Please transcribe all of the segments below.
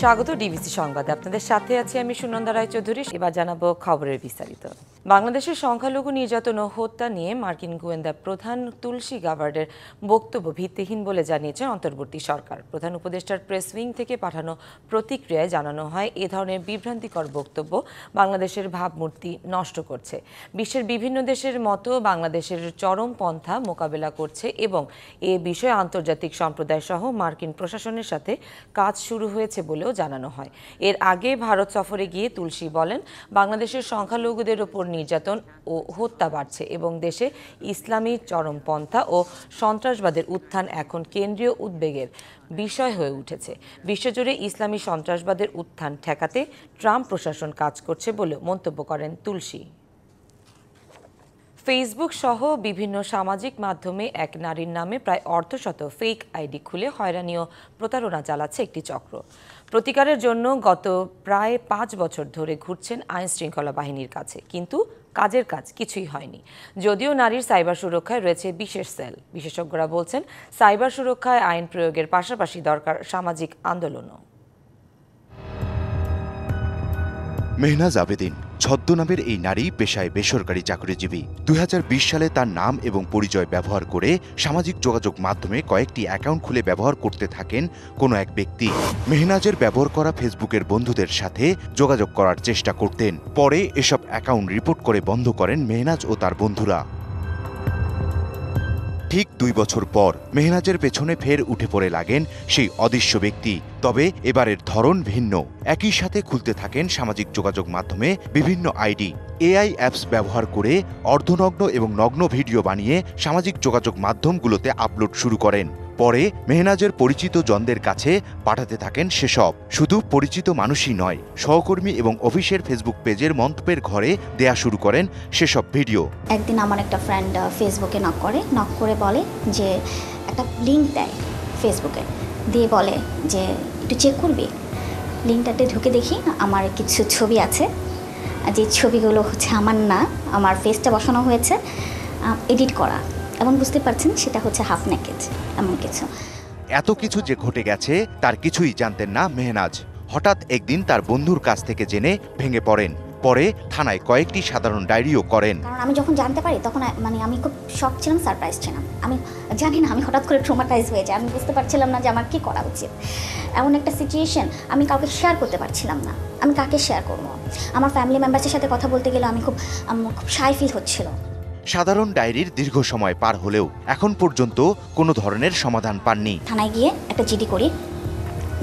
স্বাগত ডিবিসি সংবাদে। আপনাদের সাথে আছি আমি সুনন্দা রায়চৌধুরী। এবার জানাবো খবরের বিস্তারিত। বাংলাদেশের সংখ্যালঘু নির্যাতন ও হত্যা নিয়ে মার্কিন গোয়েন্দা প্রধান তুলসী গাবার্ডের বক্তব্য ভিত্তিহীন বলে জানিয়েছেন অন্তর্বর্তী সরকার। প্রধান উপদেষ্টার প্রেস উইং থেকে পাঠানো প্রতিক্রিয়ায় জানানো হয়, এ ধরনের বিভ্রান্তিকর বক্তব্য বাংলাদেশের ভাবমূর্তি নষ্ট করছে, বিশ্বের বিভিন্ন দেশের মতো বাংলাদেশের চরমপন্থা মোকাবেলা করছে এবং এ বিষয়ে আন্তর্জাতিক সম্প্রদায় সহ মার্কিন প্রশাসনের সাথে কাজ শুরু হয়েছে বলেও জানানো হয়। এর আগে ভারত সফরে গিয়ে তুলসী বলেন, বাংলাদেশের সংখ্যালঘুদের ওপর নির্যাতন ও হত্যা বাড়ছে এবং দেশে ইসলামী চরমপন্থা ও সন্ত্রাসবাদের উত্থান এখন কেন্দ্রীয় উদ্বেগের বিষয় হয়ে উঠেছে। বিশ্বজুড়ে ইসলামী সন্ত্রাসবাদের উত্থান ঠেকাতে ট্রাম্প প্রশাসন কাজ করছে বলে মন্তব্য করেন তুলসী। ফেসবুক সহ বিভিন্ন সামাজিক মাধ্যমে এক নারীর নামে প্রায় অর্ধশত ফেক আইডি খুলে হয়রানি ও প্রতারণা চালাচ্ছে একটি চক্র। প্রতিকারের জন্য গত প্রায় 5 বছর ধরে ঘুরছেন আইন শৃঙ্খলা বাহিনীর কাছে, কিন্তু কাজের কাজ কিছুই হয়নি। যদিও নারীর সাইবার সুরক্ষায় রয়েছে বিশেষ সেল, বিশেষজ্ঞরা বলছেন সাইবার সুরক্ষায় আইন প্রয়োগের পাশাপাশি দরকার সামাজিক আন্দোলনও। মেহনাজ আবেদিন ছদ্মনামের এই নারী পেশায় বেসরকারি চাকরিজীবী। 2020 সালে তার নাম এবং পরিচয় ব্যবহার করে সামাজিক যোগাযোগ মাধ্যমে কয়েকটি অ্যাকাউন্ট খুলে ব্যবহার করতে থাকেন কোনো এক ব্যক্তি। মেহনাজের ব্যবহার করা ফেসবুকের বন্ধুদের সাথে যোগাযোগ করার চেষ্টা করতেন। পরে এসব অ্যাকাউন্ট রিপোর্ট করে বন্ধ করেন মেহনাজ ও তার বন্ধুরা। ঠিক 2 বছর পর মেহনাজের পেছনে ফের উঠে পড়ে লাগেন সেই অদৃশ্য ব্যক্তি। তবে এবারের ধরন ভিন্ন। একই সাথে খুলতে থাকেন সামাজিক যোগাযোগ মাধ্যমে বিভিন্ন আইডি। এআই অ্যাপস ব্যবহার করে অর্ধনগ্ন এবং নগ্ন ভিডিও বানিয়ে সামাজিক যোগাযোগ মাধ্যমগুলোতে আপলোড শুরু করেন। পরে মেহনাজের পরিচিত জনদের কাছে পাঠাতে থাকেন সেসব। শুধু পরিচিত মানুষই নয়, সহকর্মী এবং অফিসের ফেসবুক পেজের মন্তব্যের ঘরে দেয়া শুরু করেন সেসব ভিডিও। একদিন আমার একটা ফ্রেন্ড ফেসবুকে নক করে বলে যে একটা লিঙ্ক দেয় ফেসবুকে, দিয়ে বলে যে একটু চেক করবি। লিঙ্কটাতে ঢুকে দেখি আমার কিছু ছবি আছে, যে ছবিগুলো হচ্ছে আমার না, আমার ফেসটা বসানো হয়েছে, এডিট করা, এবং বুঝতে পারছেন সেটা হচ্ছে হাফ নেকেড এমন কিছু। এত কিছু যে ঘটে গেছে তার কিছুই জানতেন না মেহনাজ। হঠাৎ একদিন তার বন্ধুর কাছ থেকে জেনে ভেঙে পড়েন। পরে থানায় কয়েকটি সাধারণ ডায়েরিও করেন। কারণ আমি যখন জানতে পারি তখন আমি খুব শক ছিলাম, সারপ্রাইজ ছিলাম। আমি জানি না, আমি হঠাৎ করে ট্রমাটাইজ হয়ে যাই। আমি বুঝতে পারছিলাম না যে আমার কী করা উচিত। এমন একটা সিচুয়েশন, আমি কাউকে শেয়ার করতে পারছিলাম না। আমি কাকে শেয়ার করবো? আমার ফ্যামিলি মেম্বার্সের সাথে কথা বলতে গেলে আমি খুব শাই ফিল হচ্ছিল। সাধারণ ডায়েরির দীর্ঘ সময় পার হলেও এখন পর্যন্ত কোনো ধরনের সমাধান পাননি। থানায় গিয়ে একটা জিডি করি।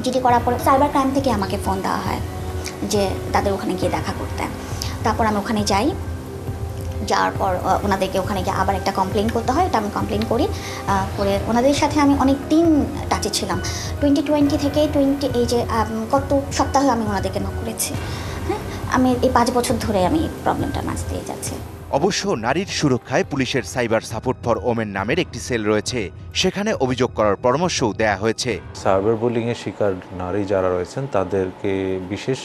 জিডি করার পর সাইবার ক্রাইম থেকে আমাকে ফোন দেওয়া হয় যে তাদের ওখানে গিয়ে দেখা করতে। তারপর আমি ওখানে যাই, যাওয়ার পর ওনাদেরকে ওখানে গিয়ে আবার একটা কমপ্লেন করতে হয়। এটা আমি কমপ্লেন করে ওনাদের সাথে আমি অনেক দিন টাচে ছিলাম। 2020 থেকে এই যে কত সপ্তাহে আমি ওনাদেরকে নক করেছি। হ্যাঁ, আমি এই 5 বছর ধরে আমি এই প্রবলেমটা মাঝ দিয়ে যাচ্ছি। অবশ্য নারীর সুরক্ষায় পুলিশের সাইবার সাপোর্ট ফর ওমেন নামের একটি সেল রয়েছে, সেখানে অভিযোগ করার পরামর্শও দেয়া হয়েছে। সাইবার বুলিংয়ের শিকার নারী যারা রয়েছেন তাদেরকে বিশেষ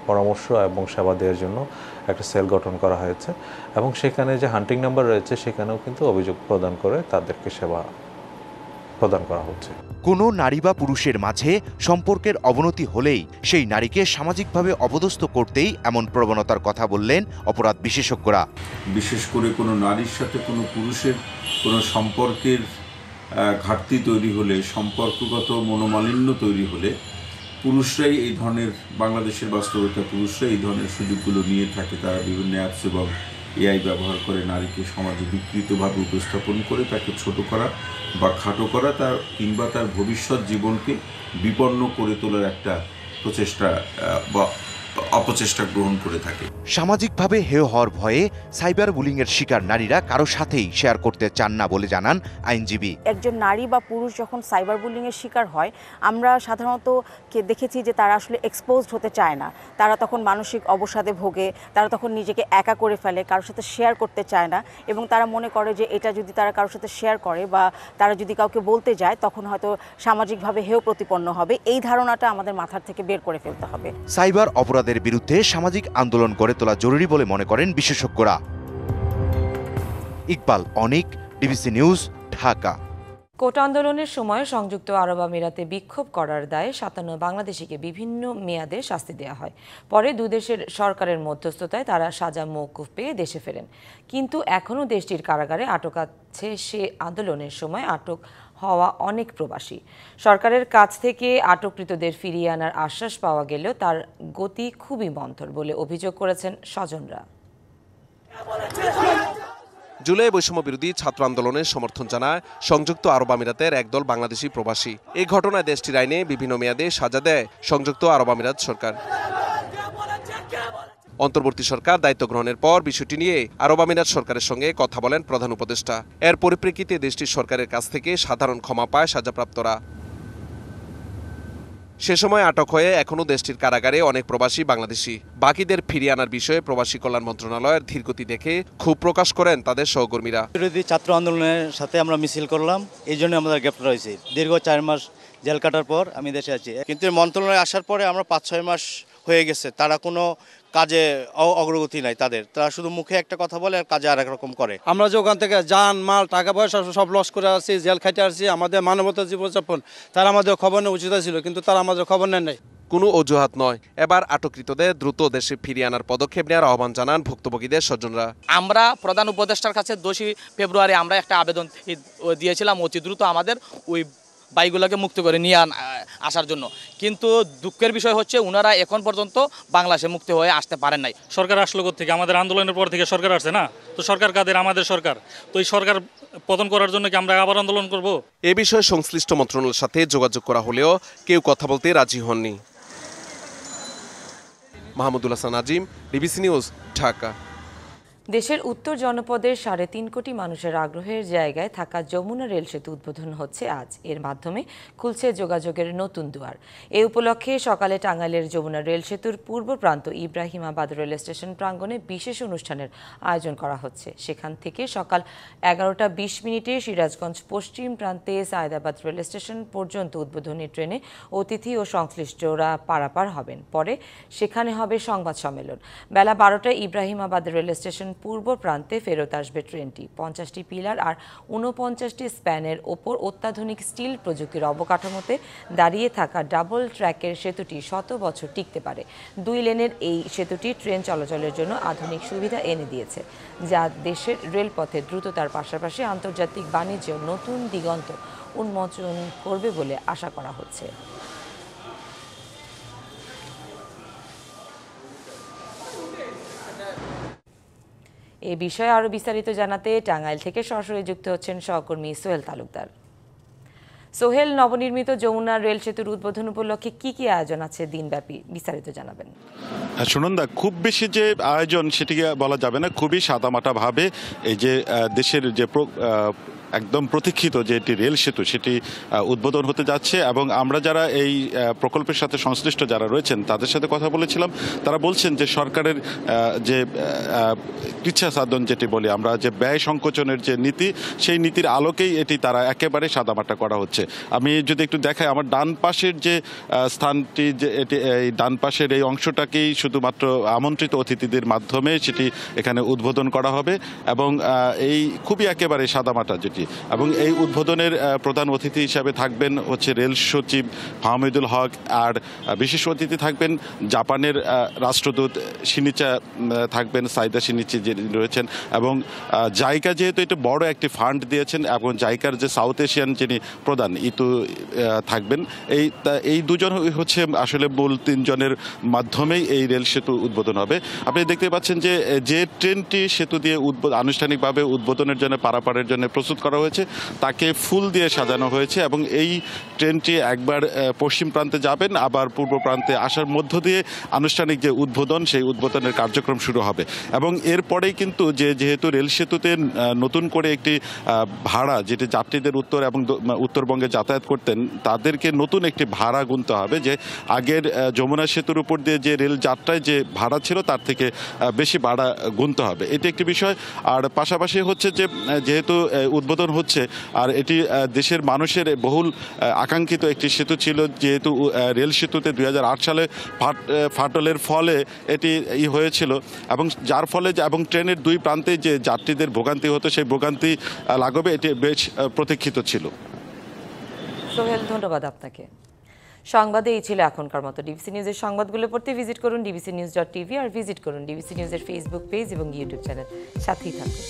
পরামর্শ এবং সেবা দেওয়ার জন্য একটা সেল গঠন করা হয়েছে, এবং সেখানে যে হান্টিং নাম্বার রয়েছে সেখানেও কিন্তু অভিযোগ প্রদান করে তাদেরকে সেবা প্রদান করা হচ্ছে। কোনো নারী বা পুরুষের মাঝে সম্পর্কের অবনতি হলেই সেই নারীকে সামাজিকভাবে অপদস্থ করতেই এমন প্রবণতার কথা বললেন অপরাধ বিশেষজ্ঞরা। বিশেষ করে কোনো নারীর সাথে কোনো পুরুষের কোনো সম্পর্কের ঘাটতি তৈরি হলে, সম্পর্কগত মনোমালিন্য তৈরি হলে পুরুষরাই এই ধরনের, বাংলাদেশের বাস্তবতা পুরুষরাই এই ধরনের সুযোগগুলো নিয়ে থাকে। তারা বিভিন্ন অ্যাপস এবং এআই ব্যবহার করে নারীকে সমাজে বিকৃতভাবে উপস্থাপন করে তাকে ছোট করা বা খাটো করা, তার কিংবা তার ভবিষ্যৎ জীবনকে বিপন্ন করে তোলার একটা প্রচেষ্টা বা অপচেষ্টা গ্রহণ করে থাকে। সামাজিকভাবে হেয় হওয়ার ভয়ে সাইবার বুলিংয়ের শিকার নারীরা কারো সাথেই শেয়ার করতে চান না বলে জানান আইনজীবী। একজন নারী বা পুরুষ যখন সাইবার বুলিংয়ের শিকার হয়, আমরা সাধারণত দেখেছি যে তারা আসলে এক্সপোজড হতে চায় না। তারা তখন মানসিক অবসাদে ভোগে, তারা তখন নিজেকে একা করে ফেলে, কারোর সাথে শেয়ার করতে চায় না, এবং তারা মনে করে যে এটা যদি তারা কারোর সাথে শেয়ার করে বা তারা যদি কাউকে বলতে যায় তখন হয়তো সামাজিকভাবে হেয় প্রতিপন্ন হবে। এই ধারণাটা আমাদের মাথার থেকে বের করে ফেলতে হবে। সাইবার অপরাধের বিরুদ্ধে সামাজিক আন্দোলন গড়ে তোলা জরুরি বলে মনে করেন বিশেষজ্ঞরা। ইকবাল অনিক, ডিবিসি নিউজ, ঢাকা। কোটা আন্দোলনের সময় সংযুক্ত আরব আমিরাতে বিক্ষোভ করার দায়ে 57 বাংলাদেশিকে বিভিন্ন মেয়াদে শাস্তি দেওয়া হয়। পরে দুদেশের সরকারের মধ্যস্থতায় তারা সাজা মওকুফ পেয়ে দেশে ফেরেন, কিন্তু এখনও দেশটির কারাগারে আটক আছে সে আন্দোলনের সময় আটক হওয়া অনেক প্রবাসী। সরকারের কাছ থেকে আটককৃতদের ফিরিয়ে আনার আশ্বাস পাওয়া গেলেও তার গতি খুবই মন্থর বলে অভিযোগ করেছেন স্বজনরা। জুলাই বৈষম্য বিরোধী ছাত্র আন্দোলনের সমর্থন জানায় সংযুক্ত আরব আমিরাতের একদল বাংলাদেশি প্রবাসী। এই ঘটনায় দেশটির আইনে বিভিন্ন মেয়াদে সাজা দেয় সংযুক্ত আরব আমিরাত সরকার। অন্তর্বর্তী সরকার দায়িত্ব গ্রহণের পর বিষয়টি নিয়ে আরব আমিরাত সরকারের সঙ্গে কথা বলেন প্রধান উপদেষ্টা। এর পরিপ্রেক্ষিতে দেশটির সরকারের কাছ থেকে সাধারণ ক্ষমা পায় সাজাপ্রাপ্তরা। সে সময় আটক হয়ে এখনও দেশটির কারাগারে অনেক প্রবাসী বাংলাদেশি। বাকিদের ফিরিয়ে আনার বিষয়ে প্রবাসী কল্যাণ মন্ত্রণালয়ের ধীরগতি দেখে ক্ষোভ প্রকাশ করেন তাদের সহকর্মীরা। বিরোধী ছাত্র আন্দোলনের সাথে আমরা মিছিল করলাম, এই জন্য আমাদের গ্রেপ্তার হয়েছে। দীর্ঘ 4 মাস জেল কাটার পর আমি দেশে আছি। কিন্তু মন্ত্রণালয়ে আসার পরে আমরা 5-6 মাস হয়ে গেছে, তারা কোনো কাজে অগ্রগতি নাই তাদের। তারা শুধু মুখে একটা কথা বলে আর কাজে আরেক রকম করে। আমরা যে ওখান থেকে যান মাল টাকা পয়সা সব লস করে আসছি, জেল খাইতে আসছি, আমাদের মানবতা জীবনযাপন তারা আমাদের খবর নেওয়া উচিত ছিল, কিন্তু তারা আমাদের খবর নেন নাই। কোনো অজুহাত নয়, এবার আটককৃতদের দ্রুত দেশে ফিরিয়ে আনার পদক্ষেপ নেওয়ার আহ্বান জানান ভুক্তভোগীদের স্বজনরা। আমরা প্রধান উপদেষ্টার কাছে 2 ফেব্রুয়ারি আমরা একটা আবেদন দিয়েছিলাম অতি দ্রুত আমাদের ওই বাইকগুলোকে মুক্ত করে নিয়ে আসার জন্য, কিন্তু দুঃখের বিষয় হচ্ছে ওনারা এখন পর্যন্ত বাংলাদেশে মুক্ত হয়ে আসতে পারেন নাই। সরকার আসলো থেকে আমাদের আন্দোলনের পর থেকে সরকার আসছে না, তো সরকার কাদের? আমাদের সরকার। তো এই সরকার পতন করার জন্য কি আমরা আবার আন্দোলন করব? এ বিষয়ে সংশ্লিষ্ট মন্ত্রণালয়ের সাথে যোগাযোগ করা হলেও কেউ কথা বলতে রাজি হননি। মাহমুদুল হাসান আজিম, বিবিসি নিউজ, ঢাকা। দেশের উত্তর জনপদের 3.5 কোটি মানুষের আগ্রহের জায়গায় থাকা যমুনা রেল সেতু উদ্বোধন হচ্ছে আজ। এর মাধ্যমে খুলছে যোগাযোগের নতুন দুয়ার। এই উপলক্ষে সকালে টাঙ্গাইলের যমুনা রেল সেতুর পূর্ব প্রান্ত ইব্রাহিমাবাদ রেল স্টেশন প্রাঙ্গণে বিশেষ অনুষ্ঠানের আয়োজন করা হচ্ছে। সেখান থেকে সকাল 11:20 সিরাজগঞ্জ পশ্চিম প্রান্তে সায়েদাবাদ রেল স্টেশন পর্যন্ত উদ্বোধনী ট্রেনে অতিথি ও সংশ্লিষ্টরা পারাপার হবেন। পরে সেখানে হবে সংবাদ সম্মেলন। বেলা 12টায় ইব্রাহিমাবাদ রেল স্টেশন পূর্ব প্রান্তে ফেরত আসবে ট্রেনটি। 50টি পিলার আর 49টি স্প্যানের ওপর অত্যাধুনিক স্টিল প্রযুক্তির অবকাঠামোতে দাঁড়িয়ে থাকা ডাবল ট্র্যাকের সেতুটি 100 বছর টিকতে পারে। 2 লেনের এই সেতুটি ট্রেন চলাচলের জন্য আধুনিক সুবিধা এনে দিয়েছে, যা দেশের রেলপথে দ্রুততার পাশাপাশি আন্তর্জাতিক বাণিজ্য নতুন দিগন্ত উন্মোচন করবে বলে আশা করা হচ্ছে। এ বিষয়ে আরও বিস্তারিত জানাতে টাঙ্গাইল থেকে সরাসরি যুক্ত হচ্ছেন সহকর্মী সোহেল তালুকদার। সোহেল, নবনির্মিত যমুনা রেল সেতুর উদ্বোধন উপলক্ষে কি কি আয়োজন আছে দিনব্যাপী, বিস্তারিত জানাবেন। সুনন্দা, খুব বেশি যে আয়োজন সেটিকে বলা যাবে না, খুবই সাদামাটা ভাবে এই যে দেশের যে একদম প্রতীক্ষিত যে একটি রেল সেতু সেটি উদ্বোধন হতে যাচ্ছে। এবং আমরা যারা এই প্রকল্পের সাথে সংশ্লিষ্ট যারা রয়েছেন তাদের সাথে কথা বলেছিলাম, তারা বলছেন যে সরকারের যে ইচ্ছা সাধন যেটি বলি আমরা, যে ব্যয় সংকোচনের যে নীতি, সেই নীতির আলোকেই এটি তারা একেবারে সাদামাটা করা হচ্ছে। আমি যদি একটু দেখাই, আমার ডান পাশের যে স্থানটি, যে এটি এই ডান পাশের এই অংশটাকেই শুধুমাত্র আমন্ত্রিত অতিথিদের মাধ্যমে সেটি এখানে উদ্বোধন করা হবে এবং এই খুবই একেবারে সাদামাটা যেটি। এবং এই উদ্বোধনের প্রধান অতিথি হিসাবে থাকবেন হচ্ছে রেল সচিব হামিদুল হক, আর বিশেষ অতিথি থাকবেন জাপানের রাষ্ট্রদূত শিনিচা থাকবেন, সাইদা শিনিচি যিনি রয়েছেন। এবং জাইকা যেহেতু এটা বড় একটি ফান্ড দিয়েছেন এবং জাইকার যে সাউথ এশিয়ান যিনি প্রধান ইতু থাকবেন, এই দুজন হচ্ছে আসলে মূল 3 জনের মাধ্যমেই এই রেল সেতু উদ্বোধন হবে। আপনি দেখতে পাচ্ছেন যে ট্রেনটি সেতু দিয়ে আনুষ্ঠানিকভাবে উদ্বোধনের জন্য পারাপারের জন্য প্রস্তুত করা হয়েছে, তাকে ফুল দিয়ে সাজানো হয়েছে এবং এই ট্রেনটি একবার পশ্চিম প্রান্তে যাবেন, আবার পূর্ব প্রান্তে আসার মধ্য দিয়ে আনুষ্ঠানিক যে উদ্বোধন, সেই উদ্বোধনের কার্যক্রম শুরু হবে। এবং এরপরেই কিন্তু যেহেতু রেল সেতুতে নতুন করে একটি ভাড়া, যেটি যাত্রীদের উত্তর এবং উত্তরবঙ্গে যাতায়াত করতেন তাদেরকে নতুন একটি ভাড়া গুনতে হবে, যে আগের যমুনা সেতুর উপর দিয়ে যে রেল যাত্রায় যে ভাড়া ছিল তার থেকে বেশি ভাড়া গুনতে হবে। এটি একটি বিষয়। আর পাশাপাশি হচ্ছে যেহেতু উদ্বোধন হচ্ছে আর এটি দেশের মানুষের বহুল আকাঙ্ক্ষিত একটি সেতু ছিল, যেহেতু রেল সেতুতে 2008 সালে ফাটলের ফলে এটি হয়েছিল এবং যার ফলে এবং ট্রেনের 2 প্রান্তে যে যাত্রীদের ভোগান্তি হতো সেই ভোগান্তি লাঘবে এটি বেশ প্রতীক্ষিত ছিল। সোহেল, ধন্যবাদ আপনাকে। সংবাদে এই ছিল এখনকার মতো। ডিবিসি নিউজের সংবাদগুলো পড়তে ভিজিট করুন dbcnews.tv আর ভিজিট করুন ডিবিসি নিউজের ফেসবুক পেজ এবং ইউটিউব চ্যানেল। সাথেই থাকুন।